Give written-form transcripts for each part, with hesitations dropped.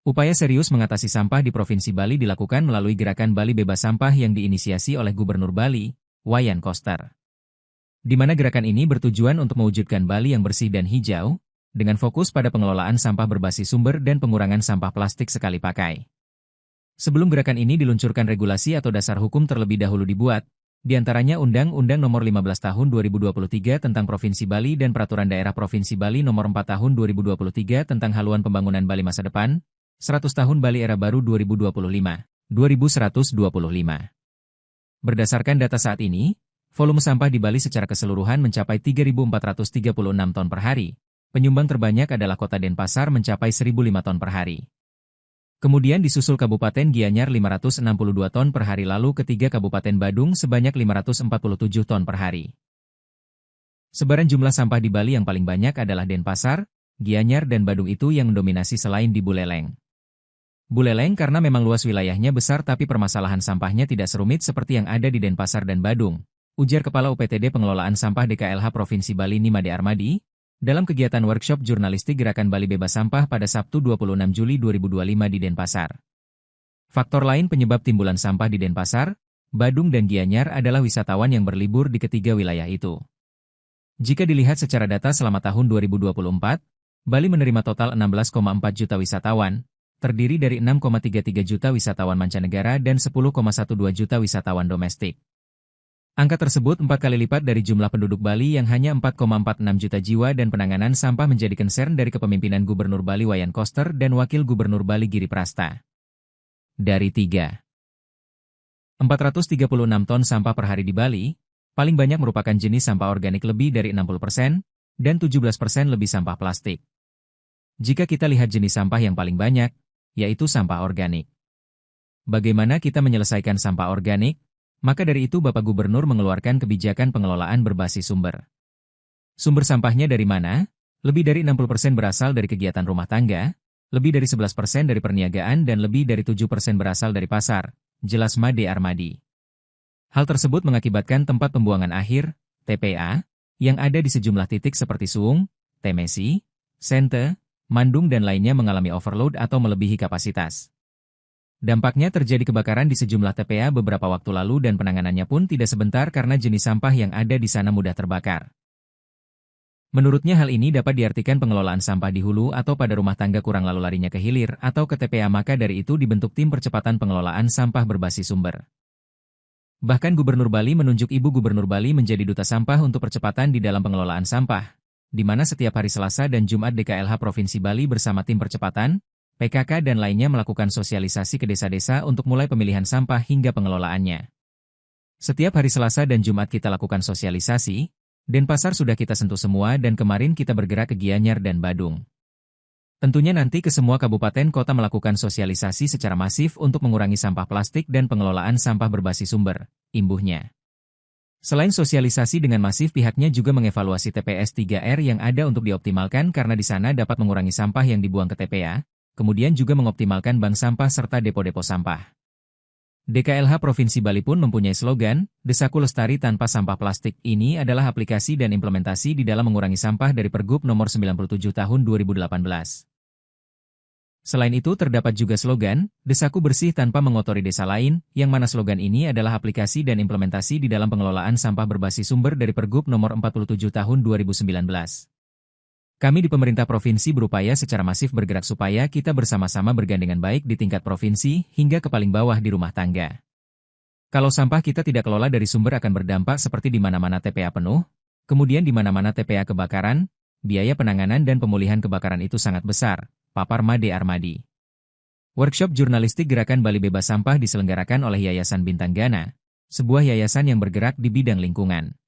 Upaya serius mengatasi sampah di Provinsi Bali dilakukan melalui gerakan Bali Bebas Sampah yang diinisiasi oleh Gubernur Bali, Wayan Koster. Di mana gerakan ini bertujuan untuk mewujudkan Bali yang bersih dan hijau, dengan fokus pada pengelolaan sampah berbasis sumber dan pengurangan sampah plastik sekali pakai. Sebelum gerakan ini diluncurkan regulasi atau dasar hukum terlebih dahulu dibuat, di antaranya Undang-Undang Nomor 15 Tahun 2023 tentang Provinsi Bali dan Peraturan Daerah Provinsi Bali Nomor 4 Tahun 2023 tentang Haluan Pembangunan Bali Masa Depan, 100 Tahun Bali Era Baru 2025, 2125. Berdasarkan data saat ini, volume sampah di Bali secara keseluruhan mencapai 3.436 ton per hari. Penyumbang terbanyak adalah Kota Denpasar mencapai 1.005 ton per hari. Kemudian disusul Kabupaten Gianyar 562 ton per hari, lalu ketiga Kabupaten Badung sebanyak 547 ton per hari. Sebaran jumlah sampah di Bali yang paling banyak adalah Denpasar, Gianyar dan Badung itu yang mendominasi selain di Buleleng. Buleleng karena memang luas wilayahnya besar tapi permasalahan sampahnya tidak serumit seperti yang ada di Denpasar dan Badung, ujar Kepala UPTD Pengelolaan Sampah DKLH Provinsi Bali Nimade Armadi, dalam kegiatan workshop jurnalistik Gerakan Bali Bebas Sampah pada Sabtu 26 Juli 2025 di Denpasar. Faktor lain penyebab timbulan sampah di Denpasar, Badung dan Gianyar adalah wisatawan yang berlibur di ketiga wilayah itu. Jika dilihat secara data selama tahun 2024, Bali menerima total 16,4 juta wisatawan, terdiri dari 6,33 juta wisatawan mancanegara dan 10,12 juta wisatawan domestik. Angka tersebut 4 kali lipat dari jumlah penduduk Bali yang hanya 4,46 juta jiwa dan penanganan sampah menjadi concern dari kepemimpinan Gubernur Bali Wayan Koster dan Wakil Gubernur Bali Giri Prasta. Dari 436 ton sampah per hari di Bali, paling banyak merupakan jenis sampah organik lebih dari 60%, dan 17% lebih sampah plastik. Jika kita lihat jenis sampah yang paling banyak, yaitu sampah organik. Bagaimana kita menyelesaikan sampah organik? Maka dari itu Bapak Gubernur mengeluarkan kebijakan pengelolaan berbasis sumber. Sumber sampahnya dari mana? Lebih dari 60% berasal dari kegiatan rumah tangga, lebih dari 11% dari perniagaan dan lebih dari 7% berasal dari pasar, jelas Made Armadi. Hal tersebut mengakibatkan tempat pembuangan akhir, TPA, yang ada di sejumlah titik seperti Suung, Temesi, Sente, Mandung dan lainnya mengalami overload atau melebihi kapasitas. Dampaknya terjadi kebakaran di sejumlah TPA beberapa waktu lalu dan penanganannya pun tidak sebentar karena jenis sampah yang ada di sana mudah terbakar. Menurutnya hal ini dapat diartikan pengelolaan sampah di hulu atau pada rumah tangga kurang lalu larinya ke hilir atau ke TPA, maka dari itu dibentuk tim percepatan pengelolaan sampah berbasis sumber. Bahkan Gubernur Bali menunjuk Ibu Gubernur Bali menjadi duta sampah untuk percepatan di dalam pengelolaan sampah, di mana setiap hari Selasa dan Jumat DKLH Provinsi Bali bersama tim percepatan, PKK dan lainnya melakukan sosialisasi ke desa-desa untuk mulai pemilihan sampah hingga pengelolaannya. Setiap hari Selasa dan Jumat kita lakukan sosialisasi, Denpasar sudah kita sentuh semua dan kemarin kita bergerak ke Gianyar dan Badung. Tentunya nanti ke semua kabupaten kota melakukan sosialisasi secara masif untuk mengurangi sampah plastik dan pengelolaan sampah berbasis sumber, imbuhnya. Selain sosialisasi dengan masif, pihaknya juga mengevaluasi TPS 3R yang ada untuk dioptimalkan karena di sana dapat mengurangi sampah yang dibuang ke TPA, kemudian juga mengoptimalkan bank sampah serta depo-depo sampah. DKLH Provinsi Bali pun mempunyai slogan, Desaku Lestari Tanpa Sampah Plastik. Ini adalah aplikasi dan implementasi di dalam mengurangi sampah dari Pergub Nomor 97 Tahun 2018. Selain itu terdapat juga slogan, Desaku Bersih Tanpa Mengotori Desa Lain, yang mana slogan ini adalah aplikasi dan implementasi di dalam pengelolaan sampah berbasis sumber dari Pergub Nomor 47 Tahun 2019. Kami di pemerintah provinsi berupaya secara masif bergerak supaya kita bersama-sama bergandengan baik di tingkat provinsi hingga ke paling bawah di rumah tangga. Kalau sampah kita tidak kelola dari sumber akan berdampak seperti di mana-mana TPA penuh, kemudian di mana-mana TPA kebakaran, biaya penanganan dan pemulihan kebakaran itu sangat besar, papar Made Armadi. Workshop jurnalistik Gerakan Bali Bebas Sampah diselenggarakan oleh Yayasan Bintang Gana, sebuah yayasan yang bergerak di bidang lingkungan.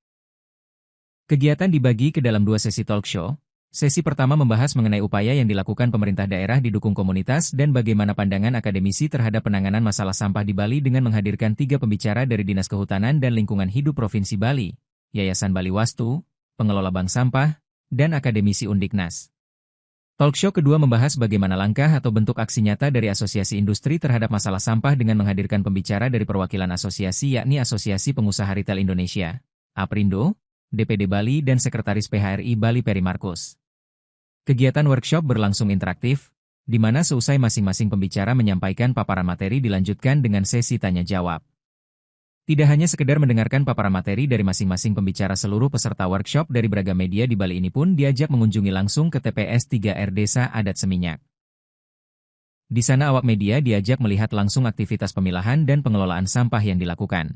Kegiatan dibagi ke dalam 2 sesi talk show. Sesi pertama membahas mengenai upaya yang dilakukan pemerintah daerah didukung komunitas dan bagaimana pandangan akademisi terhadap penanganan masalah sampah di Bali dengan menghadirkan 3 pembicara dari Dinas Kehutanan dan Lingkungan Hidup Provinsi Bali, Yayasan Bali Wastu, Pengelola Bank Sampah, dan akademisi Undiknas. Talkshow kedua membahas bagaimana langkah atau bentuk aksi nyata dari asosiasi industri terhadap masalah sampah dengan menghadirkan pembicara dari perwakilan asosiasi yakni Asosiasi Pengusaha Retail Indonesia, APRindo, DPD Bali dan Sekretaris PHRI Bali Peri Markus. Kegiatan workshop berlangsung interaktif, di mana seusai masing-masing pembicara menyampaikan paparan materi dilanjutkan dengan sesi tanya-jawab. Tidak hanya sekedar mendengarkan paparan materi dari masing-masing pembicara, seluruh peserta workshop dari beragam media di Bali ini pun diajak mengunjungi langsung ke TPS 3R Desa Adat Seminyak. Di sana awak media diajak melihat langsung aktivitas pemilahan dan pengelolaan sampah yang dilakukan.